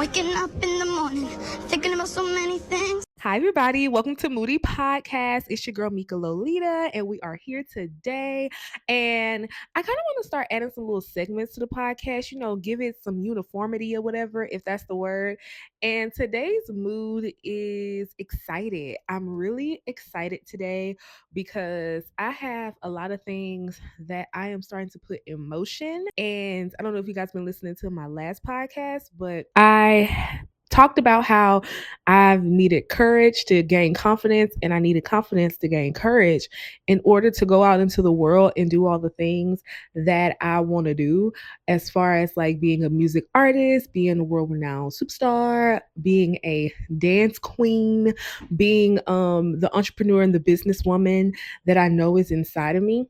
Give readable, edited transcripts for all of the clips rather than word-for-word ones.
Waking up in the morning, thinking about so many things. Hi, everybody. Welcome to Moody Podcast. It's your girl, mekalolita, and we are here today. And I kind of want to start adding some little segments to the podcast, give it some uniformity or whatever, if that's the word. And today's mood is excited. I'm really excited today because I have a lot of things that I am starting to put in motion. And I don't know if you guys been listening to my last podcast, but I talked about how I've needed courage to gain confidence, and I needed confidence to gain courage in order to go out into the world and do all the things that I want to do, as far as like being a music artist, being a world renowned superstar, being a dance queen, being the entrepreneur and the businesswoman that I know is inside of me.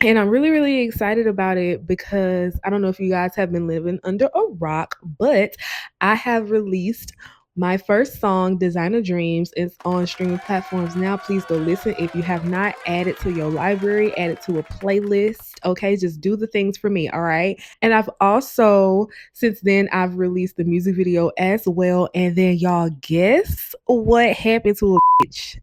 And I'm really, really excited about it because I don't know if you guys have been living under a rock, but I have released my first song, Designer Dreams. It's on streaming platforms now. Please go listen. If you have not, add it to your library, add it to a playlist. Okay, just do the things for me. All right. And I've also, since then, I've released the music video as well. And then, y'all, guess what happened to a bitch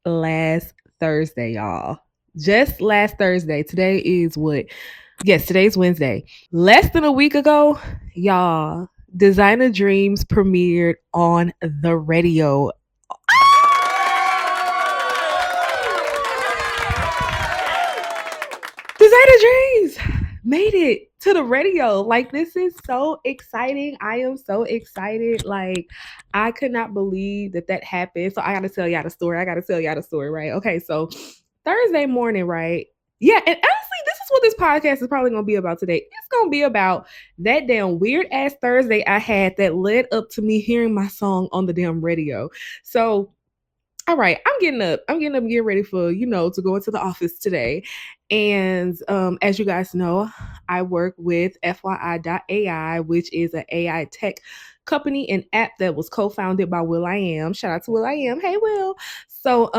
last Thursday, y'all? Just last Thursday. Today is what? Yes, today's Wednesday. Less than a week ago, y'all, Designer Dreams premiered on the radio. Designer Dreams made it to the radio. Like, this is so exciting. I am so excited. Like, I could not believe that happened. So I gotta tell y'all the story. Right? Okay, so Thursday morning, right? Yeah, and honestly, this is what this podcast is probably gonna be about today. It's gonna be about that damn weird ass Thursday I had that led up to me hearing my song on the damn radio. So, all right, I'm getting up, getting ready for, to go into the office today. And as you guys know, I work with FYI.ai, which is an AI tech company and app that was co-founded by Will I Am. Shout out to Will I Am. Hey, Will. So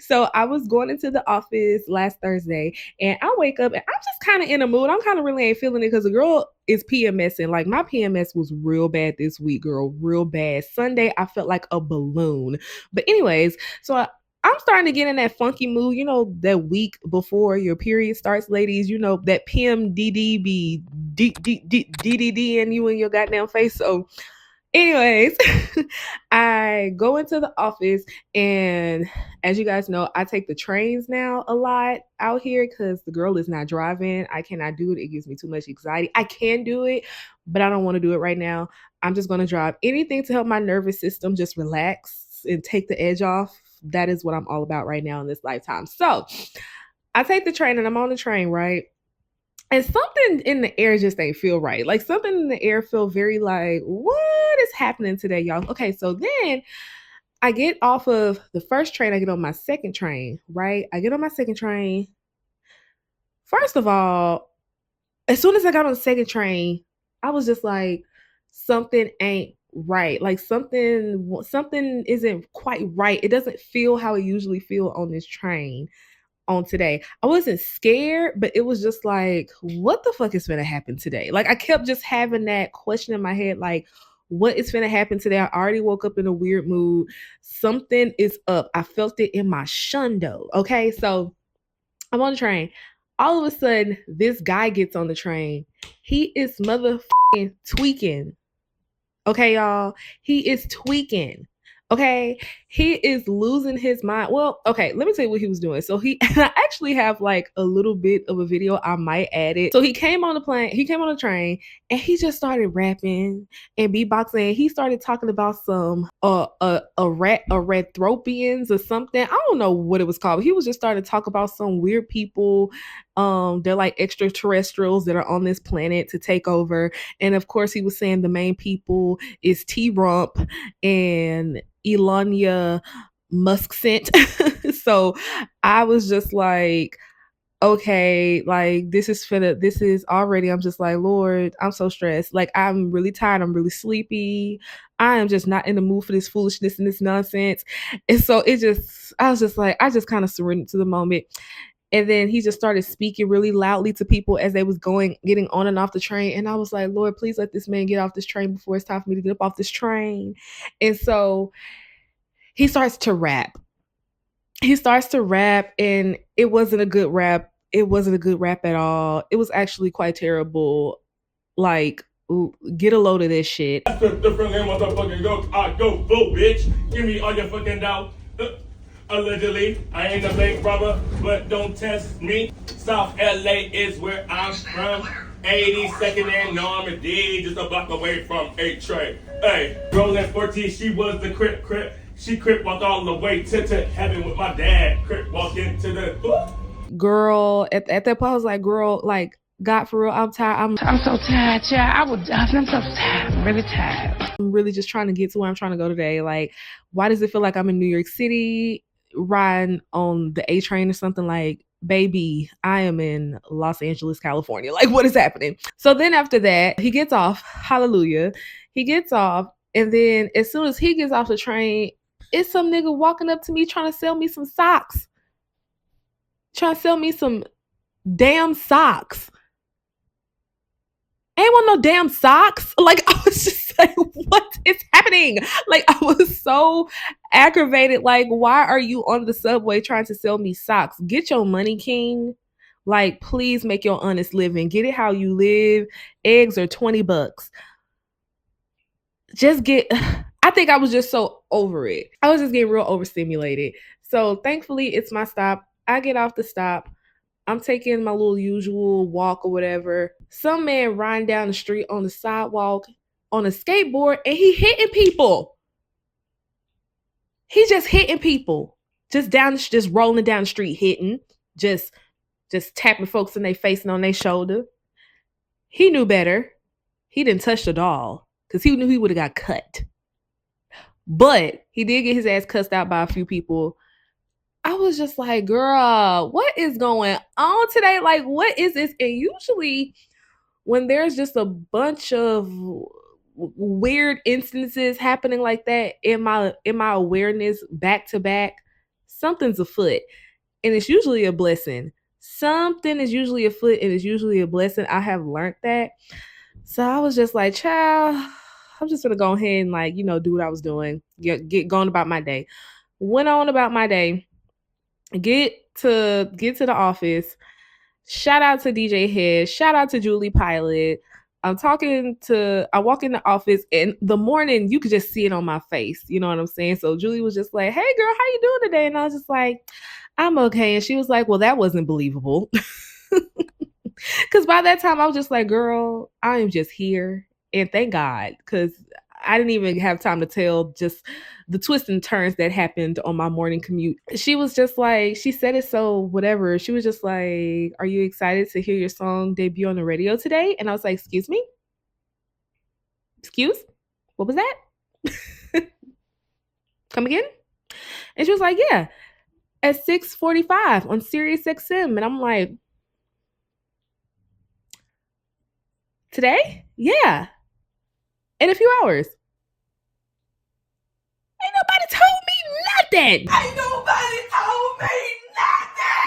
so I was going into the office last Thursday, and I wake up and I'm just kind of in a mood. I'm kind of really ain't feeling it because the girl is PMSing. Like, my PMS was real bad this week, girl, real bad. Sunday I felt like a balloon. But anyways, so I'm starting to get in that funky mood, that week before your period starts, ladies, that PMDD be DDD in you in your goddamn face. So anyways, I go into the office, and as you guys know, I take the trains now a lot out here because the girl is not driving. I cannot do it. It gives me too much anxiety. I can do it, but I don't want to do it right now. I'm just going to drive. Anything to help my nervous system just relax and take the edge off. That is what I'm all about right now in this lifetime. So I take the train, and I'm on the train, right? And something in the air just ain't feel right. Like, something in the air feel very like, what is happening today, y'all? Okay, so then I get off of the first train, I get on my second train, right? I get on my second train. First of all, as soon as I got on the second train, I was just like, something ain't right. Like, something isn't quite right. It doesn't feel how it usually feel on this train on today. I wasn't scared, but it was just like, what the fuck is gonna happen today? Like, I kept just having that question in my head, like, what is gonna happen today? I already woke up in a weird mood. Something is up. I felt it in my shundo. Okay, so I'm on the train. All of a sudden, this guy gets on the train. He is motherfucking tweaking. Okay, y'all. He is tweaking. Okay, he is losing his mind. Well, okay, let me tell you what he was doing. So I actually have like a little bit of a video. I might add it. So he came on the train, and he just started rapping and beatboxing. He started talking about some Rathropians or something. I don't know what it was called. But he was just starting to talk about some weird people. They're like extraterrestrials that are on this planet to take over. And of course, he was saying the main people is T-Rump and Elania Musk sent. So I was just like, okay, like, this is already, I'm just like, Lord, I'm so stressed. Like, I'm really tired. I'm really sleepy. I am just not in the mood for this foolishness and this nonsense. And so I was just like, I just kind of surrendered to the moment. And then he just started speaking really loudly to people as they was getting on and off the train. And I was like, Lord, please let this man get off this train before it's time for me to get up off this train. And so he starts to rap. And it wasn't a good rap. It wasn't a good rap at all. It was actually quite terrible. Like, get a load of this shit. That's the different motherfucking go full bitch. Give me all your fucking doubt. Allegedly, I ain't a bank robber, but don't test me. South LA is where I'm from. 82nd and Normandy, just a block away from A Trey. Hey, rolling 14, she was the crip. She crip walked all the way to heaven with my dad. Crip walked into the girl. At that point, I was like, girl, like, God, for real, I'm tired. I'm so tired, child. I'm so tired. I'm really tired. I'm really just trying to get to where I'm trying to go today. Like, why does it feel like I'm in New York City riding on the A train or something? Like, baby, I am in Los Angeles, California. Like, what is happening? So then after that, he gets off. Hallelujah. He gets off. And then as soon as he gets off the train, it's some nigga walking up to me trying to sell me some socks. Trying to sell me some damn socks. Ain't want no damn socks. Like, I was just like, what is happening? Like, I was so aggravated. Like, why are you on the subway trying to sell me socks? Get your money, king. Like, please make your honest living. Get it how you live. Eggs are $20. Just get, I think I was just so over it. I was just getting real overstimulated. So thankfully, it's my stop. I get off the stop. I'm taking my little usual walk or whatever. Some man riding down the street on the sidewalk on a skateboard and he hitting people. He just hitting people. Just rolling down the street hitting. Just tapping folks in their face and on their shoulder. He knew better. He didn't touch the doll because he knew he would have got cut. But he did get his ass cussed out by a few people. I was just like, girl, what is going on today? Like, what is this? And usually when there's just a bunch of weird instances happening like that in my awareness back to back, something's afoot. And it's usually a blessing. Something is usually afoot and it's usually a blessing. I have learned that. So I was just like, child, I'm just gonna go ahead and, like, do what I was doing. Get going about my day. Went on about my day. Get to the office. Shout out to DJ Head. Shout out to Julie Pilot. I walk in the office, and the morning you could just see it on my face. You know what I'm saying? So Julie was just like, hey girl, how you doing today? And I was just like, I'm okay. And she was like, well, that wasn't believable. Because by that time I was just like, girl, I am just here. And thank God, because I didn't even have time to tell just the twists and turns that happened on my morning commute. She was just like, she said it so whatever. She was just like, are you excited to hear your song debut on the radio today? And I was like, excuse me? Excuse? What was that? Come again? And she was like, yeah, at 6:45 on Sirius XM. And I'm like, today? Yeah. In a few hours. Ain't nobody told me nothing. Ain't nobody told me nothing.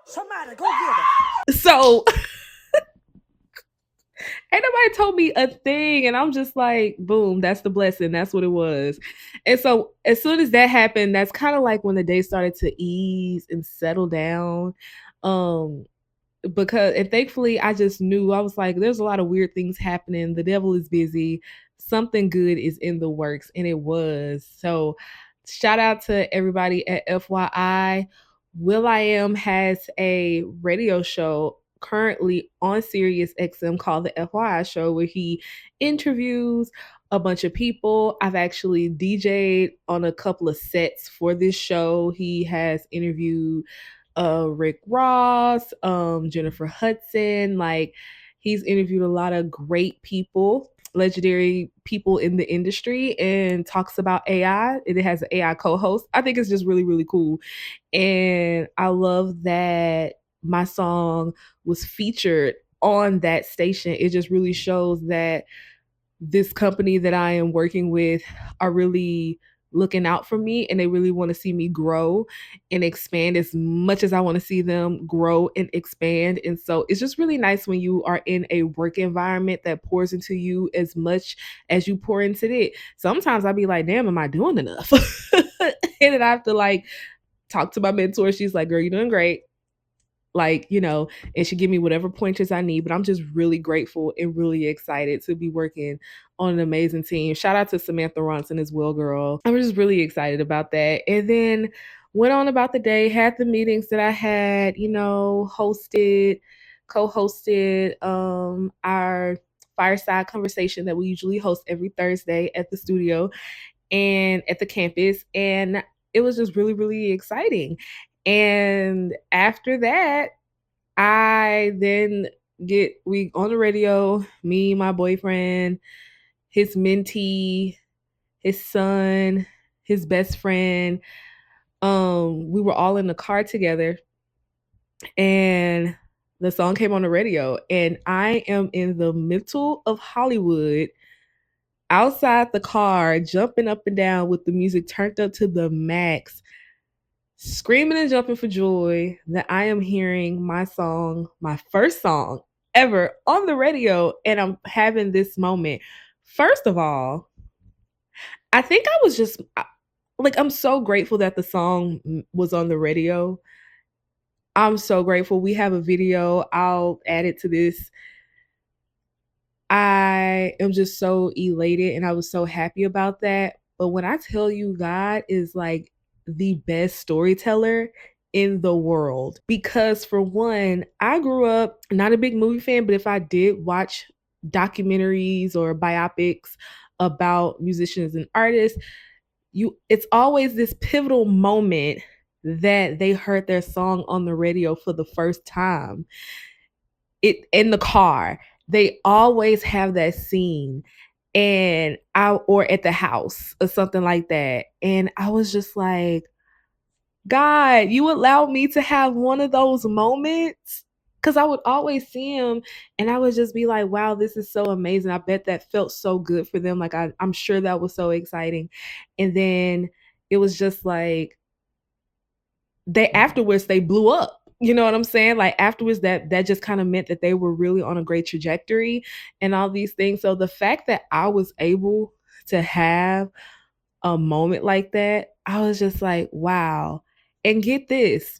Somebody go get her. So ain't nobody told me a thing. And I'm just like, boom, that's the blessing. That's what it was. And so as soon as that happened, that's kind of like when the day started to ease and settle down. Because, and thankfully I just knew, I was like, there's a lot of weird things happening. The devil is busy. Something good is in the works. And it was. So shout out to everybody at FYI. will.i.am has a radio show currently on Sirius XM called the FYI Show, where he interviews a bunch of people. I've actually DJ'd on a couple of sets for this show. He has interviewed Rick Ross, Jennifer Hudson. Like, he's interviewed a lot of great people, legendary people in the industry, and talks about AI. It has an AI co-host. I think it's just really, really cool. And I love that my song was featured on that station. It just really shows that this company that I am working with are really looking out for me, and they really want to see me grow and expand as much as I want to see them grow and expand. And so it's just really nice when you are in a work environment that pours into you as much as you pour into it. Sometimes I'll be like, damn, am I doing enough? And then I have to like talk to my mentor. She's like, girl, you're doing great. Like, and she give me whatever pointers I need. But I'm just really grateful and really excited to be working on an amazing team. Shout out to Samantha Ronson as well, girl. I'm just really excited about that. And then went on about the day, had the meetings that I had, co-hosted our fireside conversation that we usually host every Thursday at the studio and at the campus. And it was just really, really exciting. And after that, we on the radio, me, my boyfriend, his mentee, his son, his best friend. We were all in the car together, and the song came on the radio, and I am in the middle of Hollywood, outside the car, jumping up and down with the music turned up to the max, screaming and jumping for joy that I am hearing my song, my first song ever on the radio. And I'm having this moment. First of all, I think I was just like, I'm so grateful that the song was on the radio. I'm so grateful. We have a video. I'll add it to this. I am just so elated and I was so happy about that. But when I tell you, God is like the best storyteller in the world, because for one, I grew up not a big movie fan, but if I did watch documentaries or biopics about musicians and artists, it's always this pivotal moment that they heard their song on the radio for the first time. It in the car. They always have that scene or at the house or something like that. And I was just like, God, you allowed me to have one of those moments, because I would always see him and I would just be like, wow, this is so amazing. I bet that felt so good for them. Like I'm sure that was so exciting. And then it was just like afterwards they blew up. You know what I'm saying? Like afterwards that just kind of meant that they were really on a great trajectory and all these things. So the fact that I was able to have a moment like that, I was just like, wow. And get this,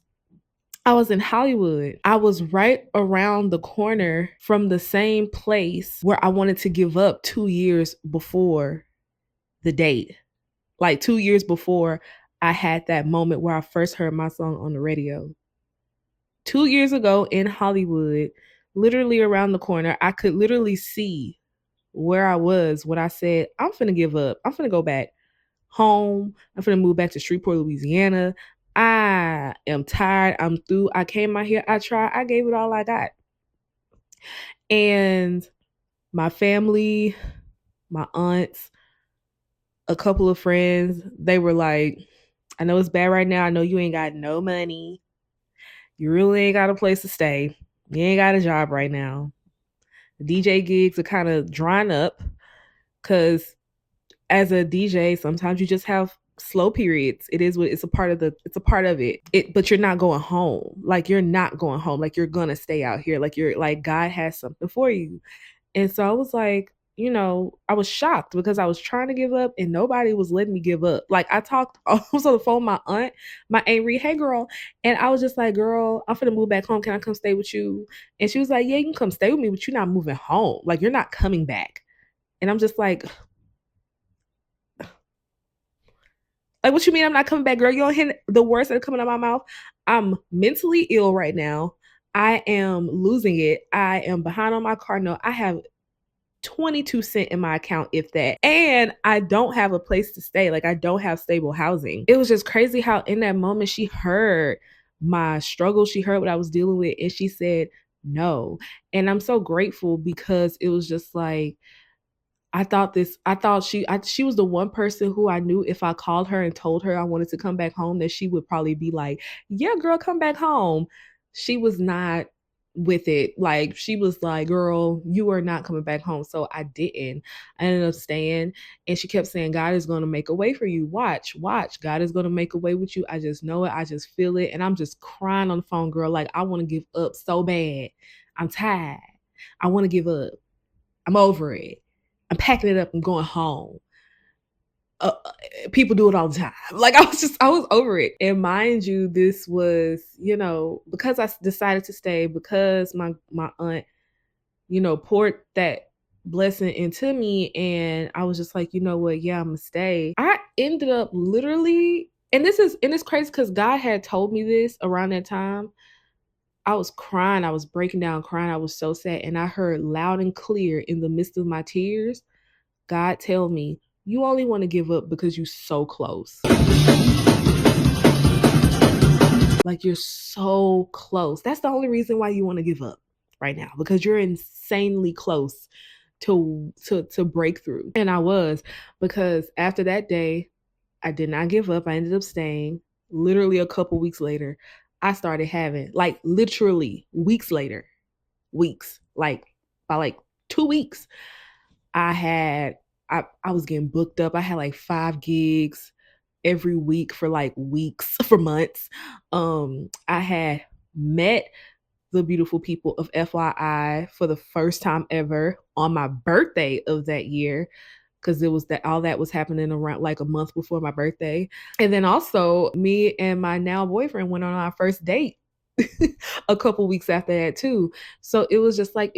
I was in Hollywood. I was right around the corner from the same place where I wanted to give up 2 years before the date. Like 2 years before I had that moment where I first heard my song on the radio. 2 years ago in Hollywood, literally around the corner, I could literally see where I was when I said, I'm finna give up. I'm finna go back home. I'm finna move back to Shreveport, Louisiana. I am tired. I'm through. I came out here. I tried. I gave it all I got. And my family, my aunts, a couple of friends, they were like, I know it's bad right now. I know you ain't got no money. You really ain't got a place to stay. You ain't got a job right now. The DJ gigs are kind of drying up because as a DJ, sometimes you just have slow periods. It's a part of it. But you're not going home. Like you're not going home. Like you're gonna stay out here. Like you're like God has something for you. And so I was like, I was shocked because I was trying to give up and nobody was letting me give up. Like I was on the phone with my Aunt Reed, hey girl. And I was just like, girl, I'm finna move back home. Can I come stay with you? And she was like, yeah, you can come stay with me, but you're not moving home. Like you're not coming back. And I'm just like, what you mean I'm not coming back, girl? You don't hear the words that are coming out of my mouth? I'm mentally ill right now. I am losing it. I am behind on my car note. I have 22 cents in my account, if that. And I don't have a place to stay. Like I don't have stable housing. It was just crazy how in that moment she heard my struggle. She heard what I was dealing with and she said no. And I'm so grateful because it was just like, she was the one person who I knew if I called her and told her I wanted to come back home, that she would probably be like, yeah, girl, come back home. She was not with it. Like, she was like, girl, you are not coming back home. So I didn't. I ended up staying, and she kept saying, God is going to make a way for you. Watch. God is going to make a way with you. I just know it. I just feel it. And I'm just crying on the phone, girl. Like, I want to give up so bad. I'm tired. I want to give up. I'm over it. I'm packing it up and going home. People do it all the time. Like, I was over it. And mind you, this was, because I decided to stay, because my aunt, poured that blessing into me, and I was just like, you know what? Yeah, I'm gonna stay. I ended up literally, and it's crazy because God had told me this around that time. I was crying. I was breaking down crying. I was so sad. And I heard loud and clear in the midst of my tears, God tell me, you only want to give up because you're so close. Like, you're so close. That's the only reason why you want to give up right now, because you're insanely close to breakthrough. And I was, because after that day, I did not give up. I ended up staying. Literally a couple weeks later, I started having, like, literally weeks later, like by like 2 weeks, I was getting booked up. I had like 5 gigs every week for like weeks, for months. I had met the beautiful people of FYI for the first time ever on my birthday of that year, because it was that all that was happening around like a month before my birthday. And then also, me and my now boyfriend went on our first date a couple weeks after that too. So it was just like,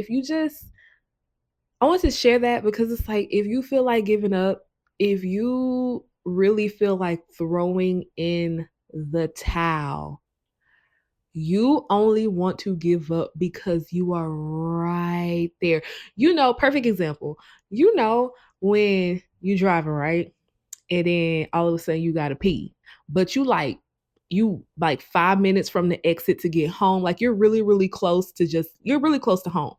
I want to share that because it's like, if you feel like giving up, if you really feel like throwing in the towel, you only want to give up because you are right there. Perfect example. When you driving, right? And then all of a sudden you gotta pee. But you like 5 minutes from the exit to get home. Like, you're really, really close to home.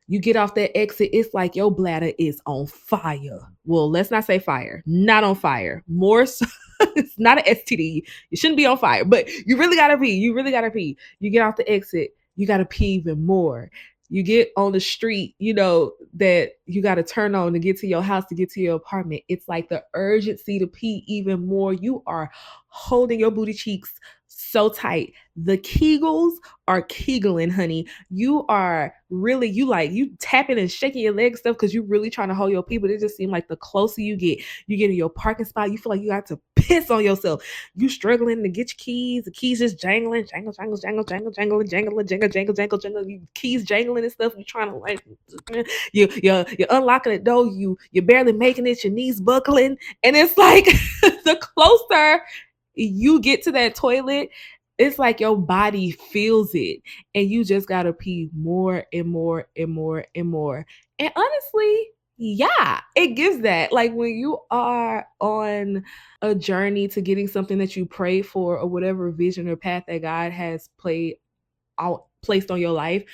You get off that exit, it's like your bladder is on fire. Well, let's not say fire. Not on fire. More so, it's not an STD. You shouldn't be on fire, but you really gotta pee. You really gotta pee. You get off the exit, you gotta pee even more. You get on the street, that you gotta turn on to get to your house, to get to your apartment. It's like the urgency to pee even more. You are holding your booty cheeks so tight. The Kegels are Kegling, honey. You are really, you tapping and shaking your legs stuff because you really trying to hold your pee. But it just seems like the closer you get in your parking spot, you feel like you got to piss on yourself. You struggling to get your keys. The keys just jangling, jangle, jangle, jangle, jangle, jangle, jangle, jangle, jangle, jangle, jangle. You keys jangling and stuff. You trying to like, you're unlocking the door. You're barely making it. Your knees buckling, and it's like the closer you get to that toilet, it's like your body feels it, and you just gotta pee more and more and more and more. And honestly, yeah, it gives that. Like, when you are on a journey to getting something that you pray for, or whatever vision or path that God has placed on your life,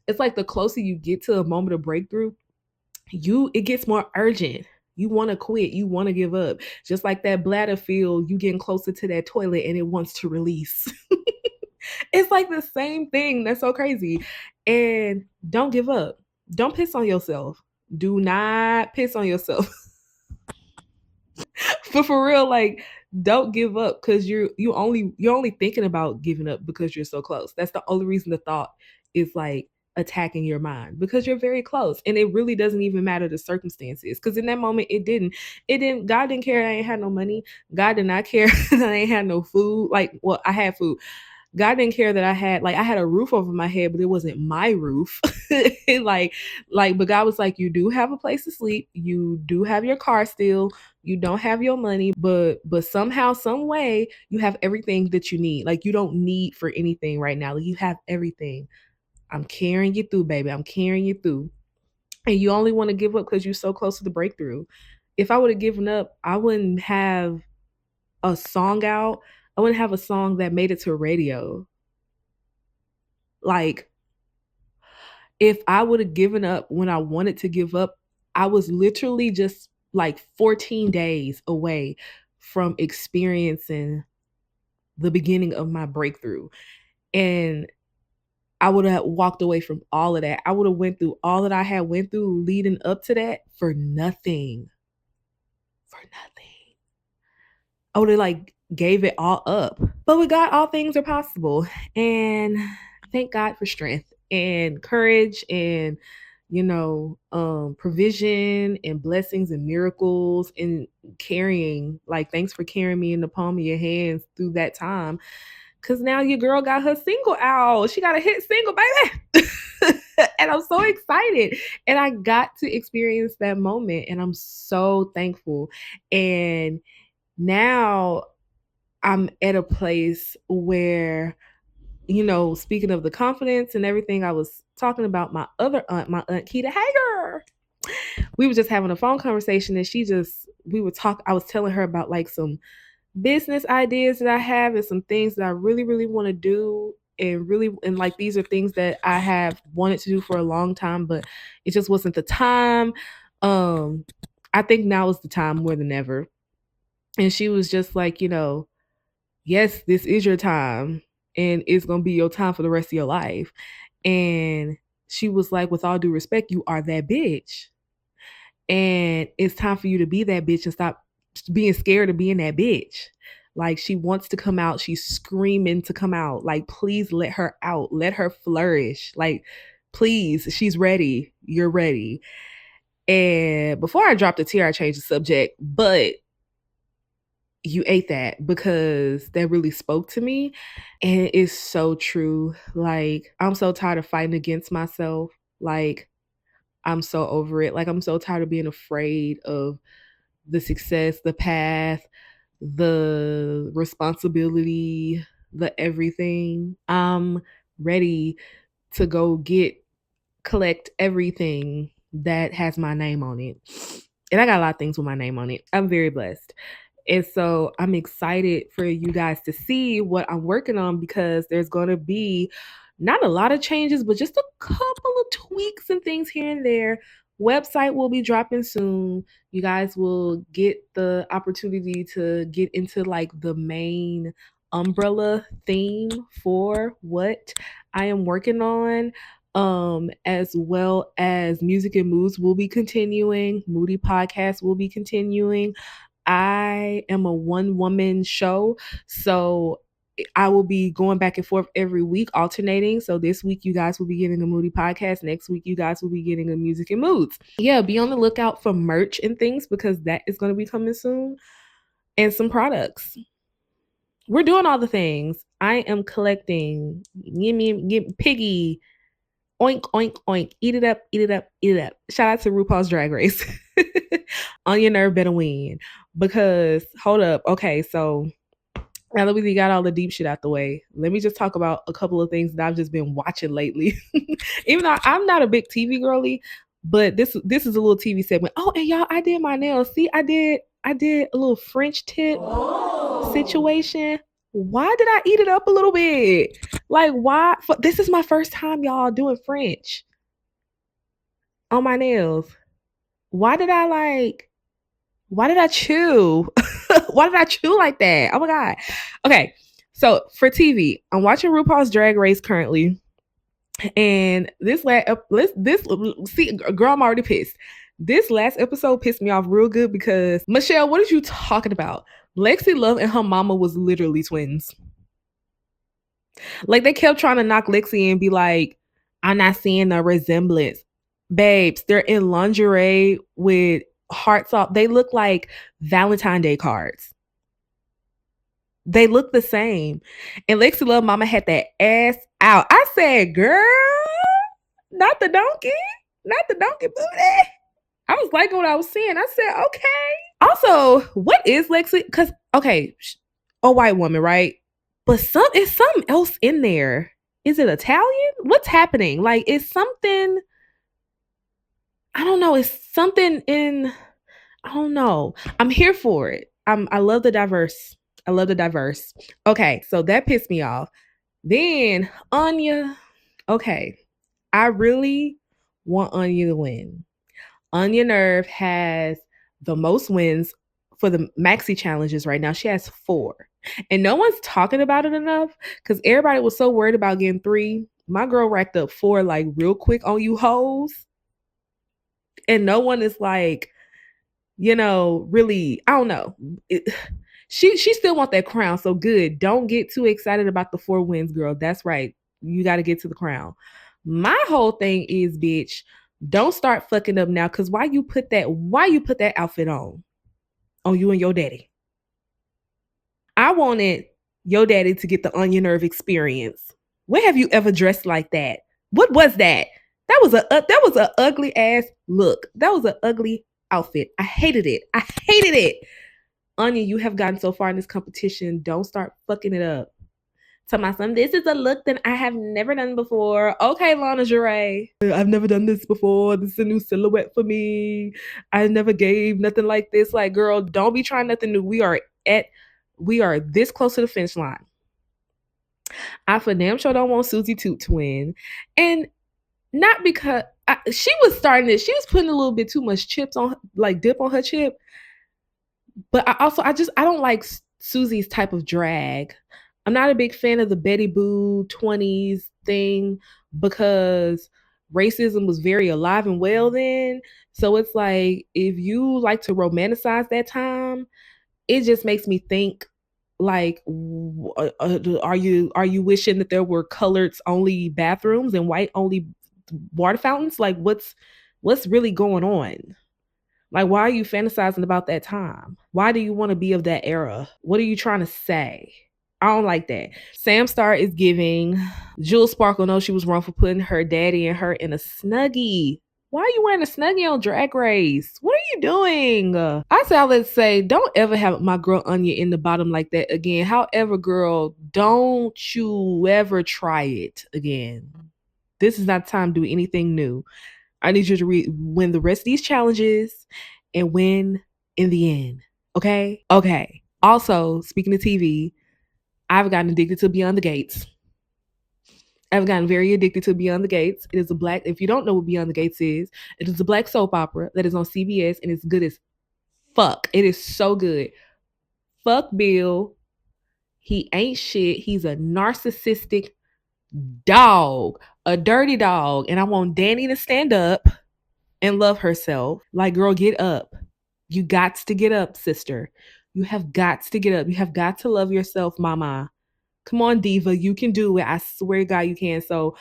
it's like the closer you get to a moment of breakthrough, it gets more urgent. You want to quit. You want to give up. Just like that bladder feel, you getting closer to that toilet and it wants to release. It's like the same thing. That's so crazy. And don't give up. Don't piss on yourself. Do not piss on yourself. But for real, like, don't give up, because you're only thinking about giving up because you're so close. That's the only reason the thought is like attacking your mind, because you're very close. And it really doesn't even matter the circumstances, because in that moment God didn't care I ain't had no money. God did not care that I ain't had no food. Like, well, I had food. God didn't care that I had a roof over my head, but it wasn't my roof. But God was like, you do have a place to sleep. You do have your car still. You don't have your money, but somehow, some way, you have everything that you need. Like, you don't need for anything right now. Like, you have everything. I'm carrying you through, baby. I'm carrying you through. And you only want to give up because you're so close to the breakthrough. If I would have given up, I wouldn't have a song out. I wouldn't have a song that made it to radio. Like, if I would have given up when I wanted to give up, I was literally just like 14 days away from experiencing the beginning of my breakthrough. And I would have walked away from all of that. I would have went through all that I had went through leading up to that for nothing. For nothing. I would have like gave it all up. But with God, all things are possible. And thank God for strength and courage and provision and blessings and miracles and carrying. Like, thanks for carrying me in the palm of your hands through that time. Cause now your girl got her single out. She got a hit single, baby. And I'm so excited. And I got to experience that moment. And I'm so thankful. And now I'm at a place where, speaking of the confidence and everything, I was talking about my other aunt, my Aunt Keita Hager. We were just having a phone conversation and I was telling her about like some business ideas that I have and some things that I really, really want to do. And like these are things that I have wanted to do for a long time, but it just wasn't the time. I think now is the time more than ever. And she was just like, yes, this is your time and it's going to be your time for the rest of your life. And she was like, with all due respect, you are that bitch. And it's time for you to be that bitch and stop being scared of being that bitch. Like, she wants to come out. She's screaming to come out. Like, please let her out. Let her flourish. Like, please, she's ready. You're ready. And before I dropped a tear, I changed the subject. But you ate that because that really spoke to me. And it is so true. Like, I'm so tired of fighting against myself. Like, I'm so over it. Like, I'm so tired of being afraid of the success, the path, the responsibility, the everything. I'm ready to go collect everything that has my name on it. And I got a lot of things with my name on it. I'm very blessed. And so I'm excited for you guys to see what I'm working on because there's going to be not a lot of changes, but just a couple of tweaks and things here and there. Website will be dropping soon. You guys will get the opportunity to get into like the main umbrella theme for what I am working on. As well as Music and Moods will be continuing. Moody podcast will be continuing. I am a one-woman show, so I will be going back and forth every week, alternating. So this week you guys will be getting a Moody podcast. Next week you guys will be getting a Music and Moods. Yeah, be on the lookout for merch and things because that is going to be coming soon, and some products. We're doing all the things. I am collecting. Give piggy. Oink, oink, oink. Eat it up, eat it up, eat it up. Shout out to RuPaul's Drag Race. On your nerve better win. Because, hold up. Okay, so now that we got all the deep shit out the way, let me just talk about a couple of things that I've just been watching lately. Even though I'm not a big TV girly, but this is a little TV segment. Oh, and y'all, I did my nails. See, I did a little French tip situation. Why did I eat it up a little bit? Like, why? This is my first time, y'all, doing French on my nails. Why did I chew? Why did I chew like that? Oh my God. Okay. So for TV, I'm watching RuPaul's Drag Race currently. And see, girl, I'm already pissed. This last episode pissed me off real good because Michelle, what are you talking about? Lexi Love and her mama was literally twins. Like, they kept trying to knock Lexi and be like, I'm not seeing a resemblance. Babes, they're in lingerie with hearts off. They look like Valentine's Day cards. They look the same. And Lexi Love mama had that ass out. I said, girl, not the donkey booty. I was liking what I was seeing. I said, okay. Also, what is Lexi? Because, okay, a white woman, right? But it's something else in there. Is it Italian? What's happening? Like, it's something, I don't know. It's something in, I don't know. I'm here for it. I love the diverse. I love the diverse. Okay, so that pissed me off. Then Anya. Okay, I really want Anya to win. Anya Nerve has the most wins for the maxi challenges right now. She has 4. And no one's talking about it enough because everybody was so worried about getting 3. My girl racked up 4 like real quick on you hoes. And no one is like, really, I don't know. She still want that crown. So good. Don't get too excited about the 4 wins, girl. That's right. You got to get to the crown. My whole thing is, bitch, don't start fucking up now. Cause why you put that outfit on you and your daddy? I wanted your daddy to get the onion nerve experience. When have you ever dressed like that? What was that? That was a ugly ass look. That was an ugly outfit. I hated it. Anya, you have gotten so far in this competition. Don't start fucking it up. Tell my son, this is a look that I have never done before. Okay, lingerie. I've never done this before. This is a new silhouette for me. I never gave nothing like this. Like, girl, don't be trying nothing new. We are this close to the finish line. I for damn sure don't want Susie Toot to win. And not because she was putting a little bit too much chips on, like dip on her chip. But I don't like Susie's type of drag. I'm not a big fan of the Betty Boo 20s thing because racism was very alive and well then. So it's like, if you like to romanticize that time, it just makes me think like, are you wishing that there were colored only bathrooms and white only water fountains? Like, what's really going on? Like, why are you fantasizing about that time? Why do you want to be of that era? What are you trying to say? I don't like that. Sam Star is giving. Jewel Sparkle knows she was wrong for putting her daddy and her in a Snuggie. Why are you wearing a Snuggie on Drag Race? What are you doing? I say, let's say, don't ever have my girl Anya in the bottom like that again. However, girl, don't you ever try it again. This is not time to do anything new. I need you to win the rest of these challenges and win in the end. Okay? Okay. Also, speaking of TV, I've gotten addicted to Beyond the Gates. I've gotten very addicted to Beyond the Gates. It is if you don't know what Beyond the Gates is, it is a black soap opera that is on CBS and it's good as fuck. It is so good. Fuck Bill. He ain't shit. He's a narcissistic dog, a dirty dog. And I want Danny to stand up and love herself. Like, girl, get up. You got to get up, sister. You have got to get up. You have got to love yourself, mama. Come on, diva. You can do it. I swear to God you can. So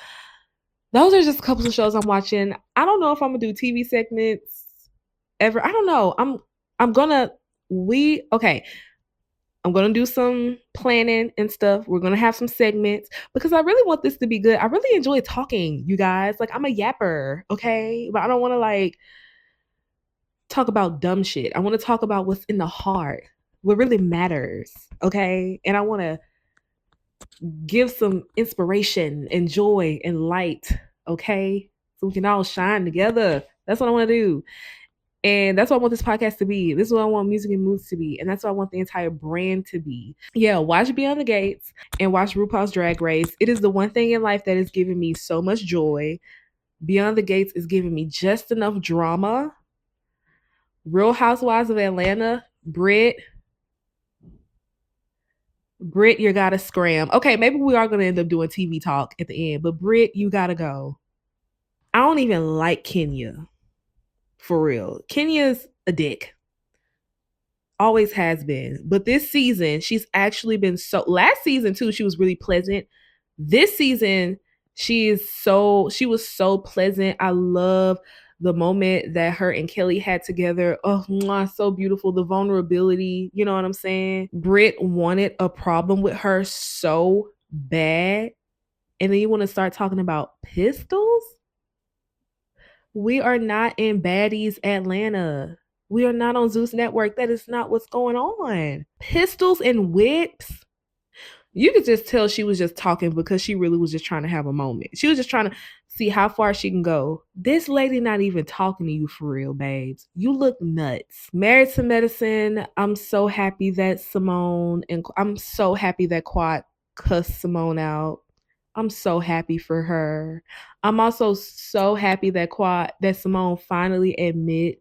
those are just a couple of shows I'm watching. I don't know if I'm going to do TV segments ever. I don't know. I'm going to do some planning and stuff. We're going to have some segments because I really want this to be good. I really enjoy talking, you guys. Like, I'm a yapper, okay? But I don't want to, like, talk about dumb shit. I want to talk about what's in the heart, what really matters, okay? And I want to give some inspiration and joy and light, okay? So we can all shine together. That's what I want to do. And that's what I want this podcast to be. This is what I want Music and Moods to be. And that's what I want the entire brand to be. Yeah, watch Beyond the Gates and watch RuPaul's Drag Race. It is the one thing in life that is giving me so much joy. Beyond the Gates is giving me just enough drama. Real Housewives of Atlanta, Britt, you gotta scram. Okay, maybe we are gonna end up doing TV talk at the end, but Britt, you gotta go. I don't even like Kenya. For real. Kenya's a dick. Always has been. But this season, she's actually been last season too, she was really pleasant. This season, she was so pleasant. I love the moment that her and Kelly had together. Oh, so beautiful. The vulnerability, you know what I'm saying? Britt wanted a problem with her so bad. And then you want to start talking about pistols? We are not in Baddies Atlanta. We are not on Zeus Network. That is not what's going on. Pistols and whips. You could just tell she was just talking because she really was just trying to have a moment. She was just trying to see how far she can go. This lady not even talking to you for real, babes. You look nuts. Married to Medicine. I'm so happy that I'm so happy that Quad cussed Simone out. I'm so happy for her. I'm also so happy that Simone finally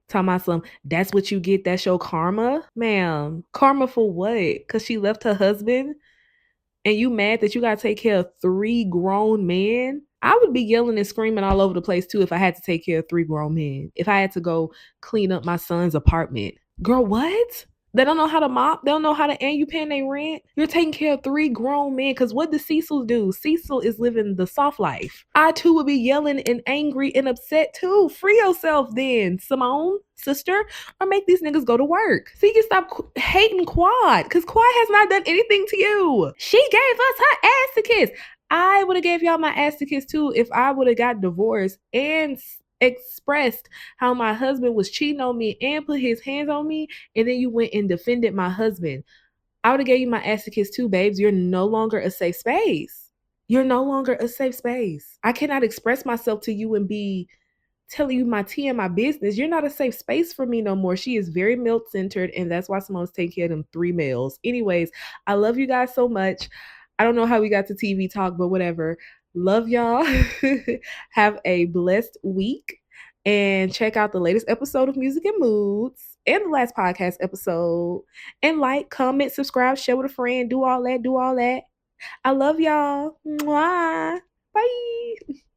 that's what you get. That's your karma. Ma'am, karma for what? Because she left her husband? And you mad that you gotta take care of 3 grown men? I would be yelling and screaming all over the place too if I had to take care of 3 grown men. If I had to go clean up my son's apartment. Girl, what? They don't know how to mop. They don't know how to, and you paying their rent. You're taking care of 3 grown men. Because what does Cecil do? Cecil is living the soft life. I too would be yelling and angry and upset too. Free yourself then, Simone, sister, or make these niggas go to work. So you can stop hating Quad. Because Quad has not done anything to you. She gave us her ass to kiss. I would have gave y'all my ass to kiss too if I would have got divorced and expressed how my husband was cheating on me and put his hands on me, and then you went and defended my husband. I would have gave you my ass to kiss too, babes. You're no longer a safe space. You're no longer a safe space. I cannot express myself to you and be telling you my tea and my business. You're not a safe space for me no more. She is very male-centered, and that's why Simone's taking care of them 3 males. Anyways, I love you guys so much. I don't know how we got to TV talk, but whatever. Love y'all. Have a blessed week. And check out the latest episode of Music and Moods and the last podcast episode. And like, comment, subscribe, share with a friend. Do all that. I love y'all. Mwah. Bye.